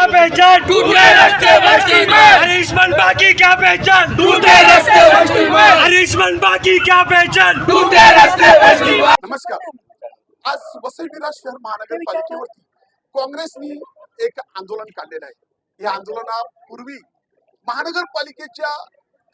पहचान? टूटे रास्ते बस्ती में, हरीश मनपा की क्या पहचान? टूटे रास्ते बस्ती में, हरीश मनपा की क्या पहचान? टूटे रास्ते बस्ती में। नमस्कार. आज वसई विरार शहर महानगरपालिकेवरती काँग्रेसनी एक आंदोलन काढलेलं आहे. या आंदोलनापूर्वी महानगरपालिकेच्या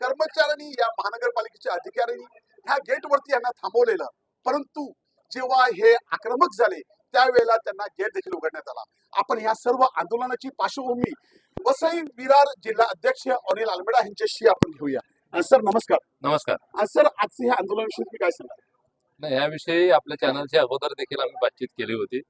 कर्मचाऱ्यांनी या महानगरपालिकेच्या अधिकाऱ्यांनी ह्या गेटवरती यांना थांबवलेलं, परंतु जेव्हा हे आक्रमक झाले त्यावेळेला त्यांना गेट देखील उघडण्यात आला. आपण ह्या सर्व आंदोलनाची पार्श्वभूमी वसई विरार जिल्हा अध्यक्ष अनिल आलमेडा यांच्याशी आपण घेऊया. सर नमस्कार. नमस्कार. सर आजच्या ह्या आंदोलनाविषयी तुम्ही काय सांगा? नाही, याविषयी आपल्या चॅनलच्या अगोदर देखील आम्ही बातचीत केली होती.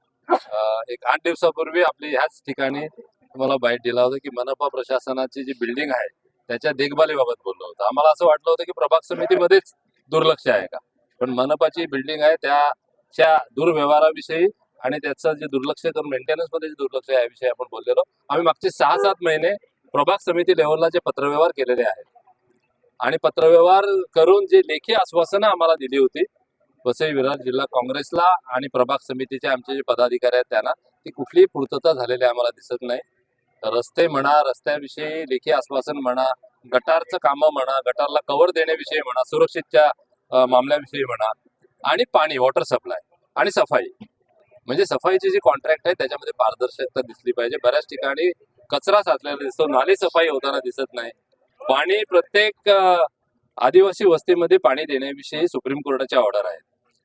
एक 8 दिवसापूर्वी आपली ह्याच ठिकाणी तुम्हाला बाईट दिला होता की मनपा प्रशासनाची जी बिल्डिंग आहे त्याच्या देखभालीबाबत बोललो होतो. आम्हाला असं वाटलं होतं की प्रभाग समितीमध्येच दुर्लक्ष आहे का, पण मनपाची बिल्डिंग आहे त्याच्या दुर्व्यवहाराविषयी आणि त्याचं जे दुर्लक्ष करून मेंटेनन्स मध्ये जे दुर्लक्ष आहे याविषयी आपण बोललेलो. आम्ही मागचे 6-7 महिने प्रभाग समिती लेव्हलला जे पत्रव्यवहार केलेले आहेत आणि पत्रव्यवहार करून जे लेखी आश्वासनं आम्हाला दिली होती वसई विरार जिल्हा काँग्रेसला आणि प्रभाग समितीचे आमचे जे पदाधिकारी आहेत त्यांना, ती कुठलीही पूर्तता झालेली आम्हाला दिसत नाही. रस्ते म्हणा, रस्त्याविषयी लेखी आश्वासन म्हणा, गटारचं कामं म्हणा, गटारला कव्हर देण्याविषयी म्हणा, सुरक्षेच्या मामल्याविषयी म्हणा, आणि पाणी, वॉटर सप्लाय आणि सफाई, म्हणजे सफाईची जी कॉन्ट्रॅक्ट आहे त्याच्यामध्ये पारदर्शकता दिसली पाहिजे. बऱ्याच ठिकाणी कचरा साचलेला दिसतो, नाली सफाई होताना दिसत नाही. पाणी प्रत्येक आदिवासी वस्तीमध्ये पाणी देण्याविषयी सुप्रीम कोर्टाच्या ऑर्डर आहेत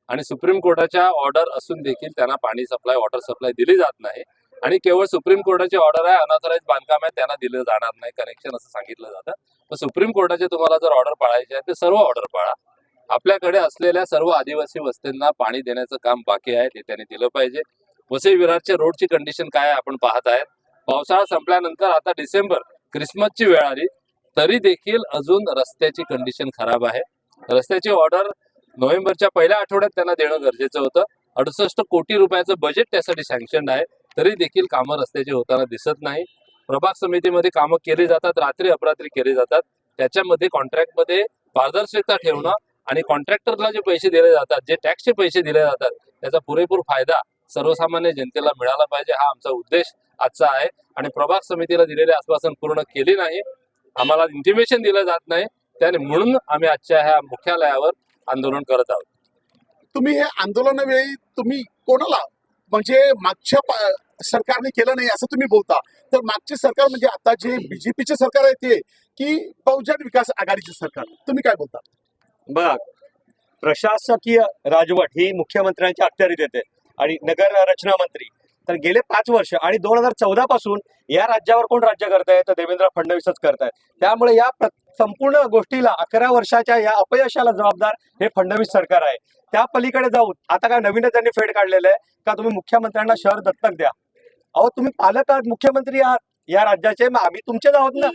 आणि सुप्रीम कोर्टाच्या ऑर्डर असून देखील त्यांना पाणी सप्लाय, वॉटर सप्लाय दिली जात नाही. आणि केवळ सुप्रीम कोर्टाची ऑर्डर आहे, अनऑथराइज बांधकाम आहे त्यांना दिलं जाणार नाही कनेक्शन असं सांगितलं जातं. तर सुप्रीम कोर्टाचे तुम्हाला जर ऑर्डर पाळायचे आहे ते सर्व ऑर्डर पाळा. आपल्याकडे असलेल्या सर्व आदिवासी वस्तींना पाणी देण्याचं काम बाकी आहे ते त्यांनी दिलं पाहिजे. वसई विरारच्या रोडची कंडिशन काय आपण पाहत आहेत. पावसाळा संपल्यानंतर आता डिसेंबर, क्रिसमसची वेळ आली तरी देखील अजून रस्त्याची कंडिशन खराब आहे. रस्त्याची ऑर्डर नोव्हेंबरच्या पहिल्या आठवड्यात त्यांना देणं गरजेचं होतं. 68 कोटी रुपयाचं बजेट त्यासाठी सँक्शन आहे, तरी देखील कामं रस्त्याची होताना दिसत नाही. प्रभाग समितीमध्ये कामं केली जातात, रात्री अपरात्री केली जातात. त्याच्यामध्ये कॉन्ट्रॅक्टमध्ये पारदर्शकता ठेवणं आणि कॉन्ट्रॅक्टरला जे पैसे दिले जातात, जे टॅक्सचे पैसे दिले जातात, त्याचा पुरेपूर फायदा सर्वसामान्य जनतेला मिळाला पाहिजे, हा आमचा उद्देश आजचा आहे. आणि प्रभाग समितीला दिलेले आश्वासन पूर्ण केली नाही, आम्हाला इंटिमेशन दिलं जात नाही, त्याने म्हणून आम्ही आजच्या ह्या मुख्यालयावर आंदोलन करत आहोत. तुम्ही हे आंदोलनावेळी तुम्ही कोणाला, म्हणजे मागच्या सरकारने केलं नाही असं तुम्ही बोलता, तर मागचे सरकार म्हणजे आता जे बीजेपीचे सरकार आहे ते की बहुजन विकास आघाडीचे सरकार, तुम्ही काय बोलता? बघा, प्रशासकीय राजवट ही मुख्यमंत्र्यांच्या अखत्यारीत येते आणि नगर रचना मंत्री तर गेले 5 वर्ष आणि 2014 पासून या राज्यावर कोण राज्य करताय तर देवेंद्र फडणवीसच करतायत. त्यामुळे या संपूर्ण गोष्टीला 11 वर्षाच्या या अपयशाला जबाबदार हे फडणवीस सरकार आहे. त्या पलीकडे जाऊन आता काय नवीनच त्यांनी फेड काढलेलं आहे का तुम्ही मुख्यमंत्र्यांना शहर दत्तक द्या. अहो तुम्ही पालक आहात, मुख्यमंत्री आहात या राज्याचे, मग आम्ही तुमचेच आहोत ना.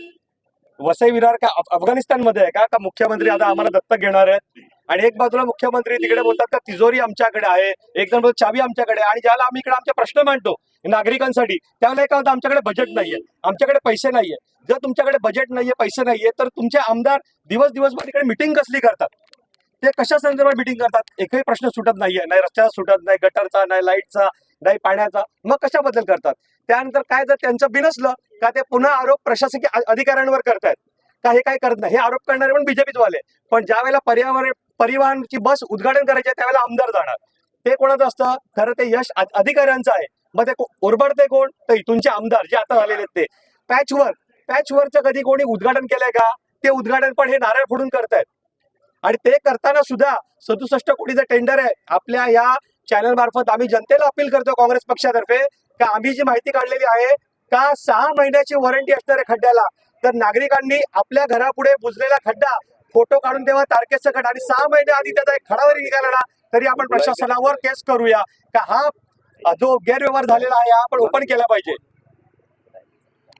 वसई विरार का अफगाणिस्तानमध्ये आहे का मुख्यमंत्री आता आम्हाला दत्तक घेणार आहेत? आणि एक बाजूला मुख्यमंत्री तिकडे बोलतात का तिजोरी आमच्याकडे आहे, एक जण बोलतो चावी आमच्याकडे, आणि ज्याला आम्ही इकडे आमचे प्रश्न मांडतो नागरिकांसाठी त्यावेळेला काय होतं, आमच्याकडे बजेट नाहीये, आमच्याकडे पैसे नाहीये. जर तुमच्याकडे बजेट नाहीये, पैसे नाहीये, तर तुमचे आमदार दिवसभर तिकडे मिटिंग कसली करतात, ते कशा संदर्भात मिटिंग करतात? एकही प्रश्न सुटत नाहीये, नाही रस्त्याचा सुटत, नाही गटरचा, नाही लाईटचा, नाही पाण्याचा, मग कशाबद्दल करतात? त्यानंतर काय जर त्यांचं बिनसलं का ते पुन्हा आरोप प्रशासकीय अधिकाऱ्यांवर करतायत का हे काय करत नाही. हे आरोप करणारे पण बीजेपीच वाले, पण ज्या वेळेला परिवहनची बस उद्घाटन करायचे त्यावेळेला आमदार जाणार, ते कोणाचं असतं? खरं ते यश अधिकाऱ्यांचं आहे. मग ते ओरबडते कोण? तर इथूनचे आमदार जे आता झालेले ते पॅचवरचं कधी कोणी उद्घाटन केलंय का? ते उद्घाटन पण हे नारळ फोडून करतायत. आणि ते करताना सुद्धा 67 कोटीचं टेंडर आहे. आपल्या या चॅनल मार्फत आम्ही जनतेला अपील करतो काँग्रेस पक्षातर्फे का आम्ही जी माहिती काढलेली आहे का 6 महिन्याची वॉरंटी असणार आहे खड्ड्याला, तर नागरिकांनी आपल्या घरापुढे बुजलेला खड्डा फोटो काढून तेव्हा तारखेसकट आणि 6 महिन्या आधी त्याचा एक खडा जरी निघाला ना तरी आपण प्रशासनावर केस करूया का हा जो गैरव्यवहार झालेला आहे हा आपण ओपन केला पाहिजे.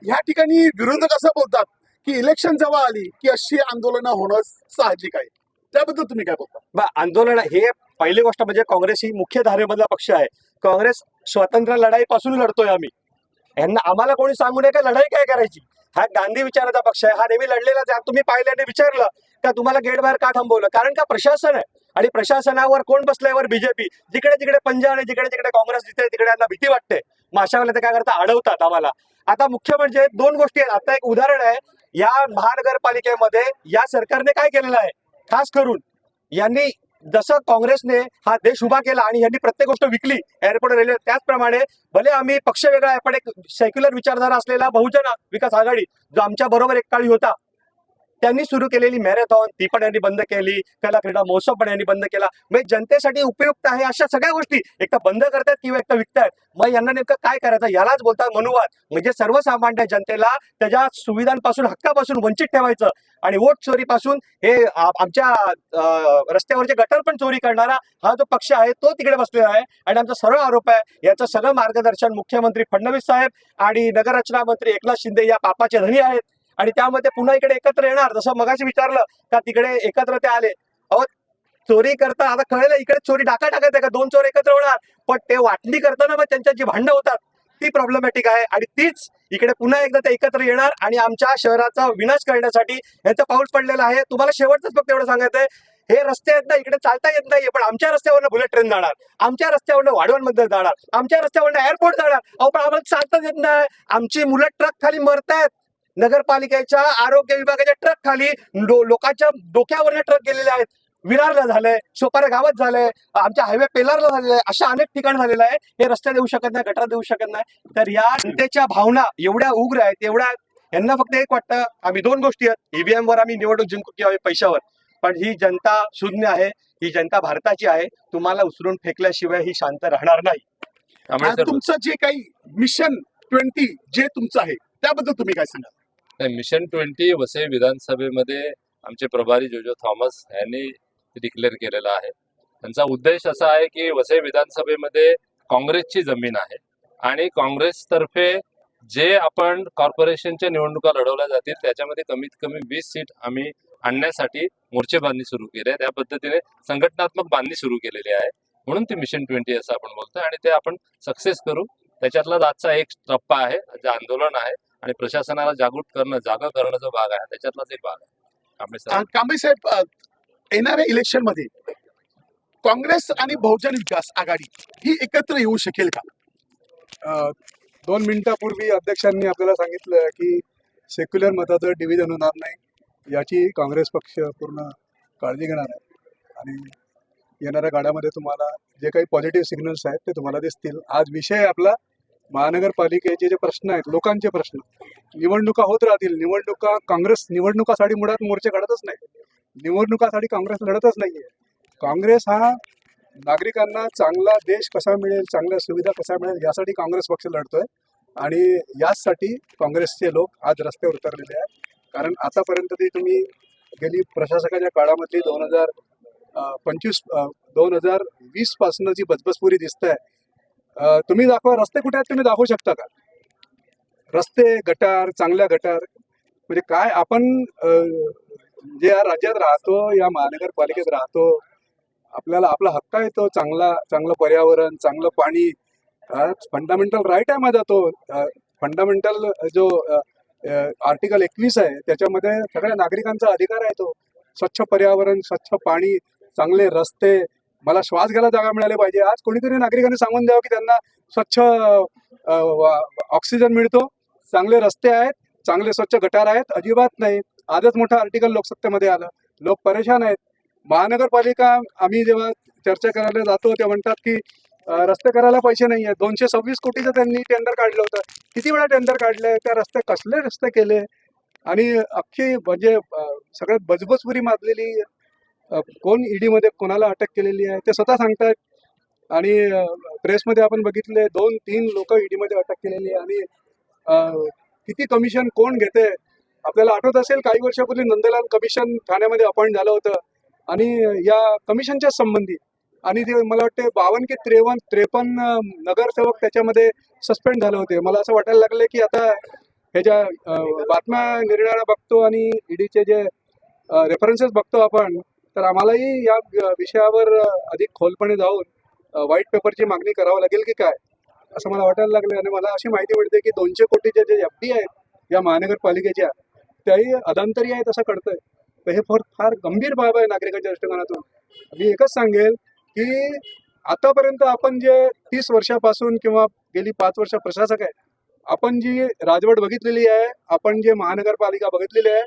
या ठिकाणी विरोधक असं बोलतात की इलेक्शन जेव्हा आली की अशी आंदोलनं होणं साहजिक आहे, त्याबद्दल तुम्ही काय बोलता? आंदोलन हे पहिली गोष्ट म्हणजे काँग्रेस ही मुख्य धारेमधला पक्ष आहे. काँग्रेस स्वतंत्र लढाईपासून लढतोय आम्ही. यांना आम्हाला कोणी सांगू नये का लढाई काय करायची. हा गांधी विचाराचा पक्ष आहे, हा नेहमी लढलेलाच आहे. तुम्ही पाहिल्याने विचारलं का तुम्हाला गेट बाहेर का थांबवलं, कारण का प्रशासन आहे आणि प्रशासनावर कोण बसल्यावर बीजेपी. जिकडे जिकडे पंजा आणि जिकडे जिकडे काँग्रेस जिथे तिकडे यांना भीती वाटते, मग अशा वेळेला ते काय करतात, अडवतात आम्हाला. आता मुख्य म्हणजे दोन गोष्टी आहेत. आता एक उदाहरण आहे, या महानगरपालिकेमध्ये या सरकारने काय केलेलं आहे, खास करून यांनी जसं काँग्रेसने हा देश उभा केला आणि यांनी प्रत्येक गोष्ट विकली, एअरपोर्ट रेल्वे, त्याचप्रमाणे भले आम्ही पक्ष वेगळा आहे पण एक सेक्युलर विचारधारा असलेला बहुजन विकास आघाडी जो आमच्या बरोबर एक काळी होता, त्यांनी सुरू केलेली मॅरेथॉन ती पण यांनी बंद केली, कला क्रीडा महोत्सव पण यांनी बंद केला. म्हणजे जनतेसाठी उपयुक्त आहे अशा सगळ्या गोष्टी एक तर बंद करतात किंवा एक तर विकतायत. मग यांना नेमकं काय करायचं, यालाच बोलतात मनुवाद. म्हणजे सर्वसामान्य जनतेला त्याच्या सुविधांपासून, हक्कापासून वंचित ठेवायचं आणि वोट चोरीपासून हे आमच्या रस्त्यावरचे गटर पण चोरी करणारा हा जो पक्ष आहे तो तिकडे बसलेला आहे. आणि आमचा सरळ आरोप आहे, याचं सगळं मार्गदर्शन मुख्यमंत्री फडणवीस साहेब आणि नगररचना मंत्री एकनाथ शिंदे या पापाचे धनी आहेत. आणि त्यामध्ये पुन्हा इकडे एकत्र येणार, जसं मगाशी विचारलं का तिकडे एकत्र ते आले. अहो चोरी करता आता कळलं, इकडे चोरी डाका टाकायचं का, दोन चोर एकत्र होणार, पण ते वाटणी करताना मग त्यांच्या जी भांडणं होतात ती प्रॉब्लेमॅटिक आहे. आणि तीच इकडे पुन्हा एकदा ते एकत्र येणार आणि आमच्या शहराचा विनाश करण्यासाठी यांचं पाऊल पडलेलं आहे. तुम्हाला शेवटच फक्त एवढं सांगायचंय, हे रस्ते आहेत ना, इकडे चालता येत नाहीये, पण आमच्या रस्त्यावरनं बुलेट ट्रेन जाणार, आमच्या रस्त्यावरनं वाढवणमध्ये जाणार, आमच्या रस्त्यावरनं एअरपोर्ट जाणार. अहो पण आम्हाला चालताच येत नाही, आमची मुलं ट्रक खाली मरतायत. नगरपालिकेच्या आरोग्य विभागाच्या ट्रक खाली लोकांच्या डोक्यावरनं ट्रक गेलेले आहेत. विरारला झालंय, सोपारा गावात झालंय, आमच्या हायवे पेलारला झालेलं आहे, अशा अनेक ठिकाण झालेलं आहे. हे रस्ते देऊ शकत नाही, गटार देऊ शकत नाही. तर या जनतेच्या भावना एवढ्या उग्र आहेत, एवढ्या यांना फक्त एक वाटतं, आम्ही दोन गोष्टी आहेत, ईव्हीएम वर आम्ही निवडणूक जिंकू किंवा पैशावर. पण ही जनता शून्य आहे, ही जनता भारताची आहे. तुम्हाला उचलून फेकल्याशिवाय ही शांत राहणार नाही. आज तुमचं जे काही मिशन 20 जे तुमचं आहे त्याबद्दल तुम्ही काय सांगाल? मिशन 20 वसई विधानसभेमध्ये आमचे प्रभारी जोजो थॉमस यांनी डिक्लेअर केलेला आहे. त्यांचा उद्देश असा आहे की वसई विधानसभेमध्ये काँग्रेसची जमीन आहे आणि काँग्रेसतर्फे जे आपण कॉर्पोरेशनच्या निवडणुका लढवल्या जातील त्याच्यामध्ये कमीत कमी 20 सीट आम्ही आणण्यासाठी मोर्चे बांधणी सुरू केली आहे. त्या पद्धतीने संघटनात्मक बांधणी सुरू केलेली आहे. म्हणून ते मिशन 20 असं आपण बोलतोय आणि ते आपण सक्सेस करू. त्याच्यातलाच आजचा एक टप्पा आहे, जे आंदोलन आहे आणि प्रशासनाला जागृत करणं, जागा करणं जो भाग आहे त्याच्यातलाच एक भाग आहे. कांबळे साहेब, येणाऱ्या इलेक्शन मध्ये काँग्रेस आणि बहुजन विकास आघाडी ही एकत्र येऊ शकेल का? 2 मिनिटापूर्वी अध्यक्षांनी आपल्याला सांगितलं की सेक्युलर मताचं डिव्हिजन होणार नाही, याची काँग्रेस पक्ष पूर्ण काळजी घेणार आहे. आणि येणाऱ्या काळामध्ये तुम्हाला जे काही पॉझिटिव्ह सिग्नल्स आहेत ते तुम्हाला दिसतील. आज विषय आपला महानगरपालिकेचे जे प्रश्न आहेत, लोकांचे प्रश्न, निवडणुका होत राहतील. निवडणुका, काँग्रेस निवडणुकासाठी मुळात मोर्चे काढतच नाही, निवडणुकासाठी काँग्रेस लढतच नाहीये. काँग्रेस हा नागरिकांना चांगला देश कसा मिळेल, चांगल्या सुविधा कसा मिळेल यासाठी काँग्रेस पक्ष लढतोय. आणि याचसाठी काँग्रेसचे लोक आज रस्त्यावर उतरलेले आहेत. कारण आतापर्यंत ती तुम्ही गेली प्रशासकाच्या काळामधली 2020 पासून जी बचबसपुरी दिसत आहे, तुम्ही दाखवा रस्ते कुठे आहेत, तुम्ही दाखवू शकता का? रस्ते, गटार, चांगल्या गटार, म्हणजे काय आपण जे या राज्यात राहतो, या महानगरपालिकेत राहतो, आपल्याला आपला हक्क आहे तो चांगलं पर्यावरण, चांगलं पाणी, फंडामेंटल राईट आहे माझा. तो फंडामेंटल जो आर्टिकल 21 आहे त्याच्यामध्ये सगळ्या नागरिकांचा अधिकार आहे तो. स्वच्छ पर्यावरण, स्वच्छ पाणी, चांगले रस्ते, मला श्वास घ्यायला जागा मिळाली पाहिजे. आज कोणीतरी नागरिकांनी सांगून द्यावं की त्यांना स्वच्छ ऑक्सिजन मिळतो, चांगले रस्ते आहेत, चांगले स्वच्छ गटार आहेत. अजिबात नाही. आजच मोठं आर्टिकल लोकसत्तेमध्ये आलं, लोक परेशान आहेत. महानगरपालिका आम्ही जेव्हा चर्चा करायला जातो ते म्हणतात की रस्ते करायला पैसे नाही आहेत. 226 कोटीचं त्यांनी टेंडर काढलं होतं. किती वेळा टेंडर काढले, त्या रस्ते कसले रस्ते केले आणि अख्खी म्हणजे सगळ्यात बजबजपुरी माजलेली कोण ईडीमध्ये कोणाला अटक केलेली आहे ते स्वतः सांगतात. आणि प्रेसमध्ये आपण बघितले 2-3 लोक ईडीमध्ये अटक केलेली आहे. आणि किती कमिशन कोण घेते आपल्याला आठवत असेल, काही वर्षापूर्वी नंदलाल कमिशन ठाण्यामध्ये अपॉइंट झालं होतं आणि या कमिशनच्या संबंधी आणि ते मला वाटते 52 की 53 नगरसेवक त्याच्यामध्ये सस्पेंड झाले होते. मला असं वाटायला लागलं की आता हे ज्या बातम्या निर्णयाला बघतो आणि ईडीचे जे रेफरन्सेस बघतो आपण, तर आम्हालाही या विषयावर अधिक खोलपणे जाऊन व्हाईट पेपरची मागणी करावं लागेल की काय, असं मला वाटायला लागलं. आणि मला अशी माहिती मिळते की 200 कोटीचे जे FD आहेत या महानगरपालिकेच्या, त्याही अधांतरी आहेत असं कळतंय. तर हे फार गंभीर बाब आहे नागरिकांच्या दृष्टिकोनातून. मी एकच सांगेल की आतापर्यंत आपण जे 30 वर्षापासून किंवा गेली 5 वर्ष प्रशासक आहे, आपण जी राजवट बघितलेली आहे, आपण जे महानगरपालिका बघितलेली आहे,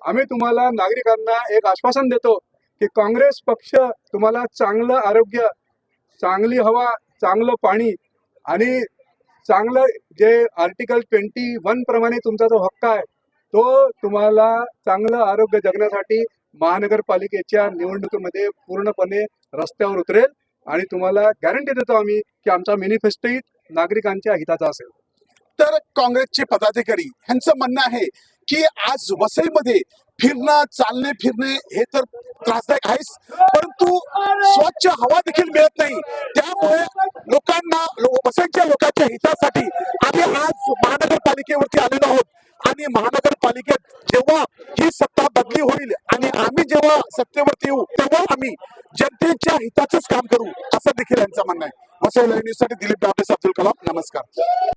आम्ही तुम्हाला नागरिकांना एक आश्वासन देतो की काँग्रेस पक्ष तुम्हाला चांगलं आरोग्य, चांगली हवा, चांगलं पाणी आणि चांगलं जे आर्टिकल 21 प्रमाणे तुमचा जो हक्क आहे तो तुम्हाला चांगलं आरोग्य जगण्यासाठी महानगरपालिकेच्या निवडणुकीमध्ये पूर्णपणे रस्त्यावर उतरेल आणि तुम्हाला गॅरंटी देतो आम्ही की आमचा मॅनिफेस्टोही नागरिकांच्या हिताचा असेल. तर काँग्रेसचे पदाधिकारी यांचं म्हणणं आहे की आज वसईमध्ये फिरणं, चालणे फिरणे हे तर त्रासदायक आहेच, परंतु स्वच्छ हवा देखील मिळत नाही. त्यामुळे लोकांना, वसईच्या लोकांच्या हितासाठी आम्ही आज महानगरपालिकेवरती आलेलो आहोत आणि महानगरपालिकेत जेव्हा ही सत्ता बदली होईल आणि आम्ही जेव्हा सत्तेवरती येऊ तेव्हा आम्ही जनतेच्या हिताचंच काम करू, असं देखील यांचं म्हणणं आहे. वसई लाईव्ह न्यूजसाठी दिलीप डाबे, अब्दुल कलाम. नमस्कार.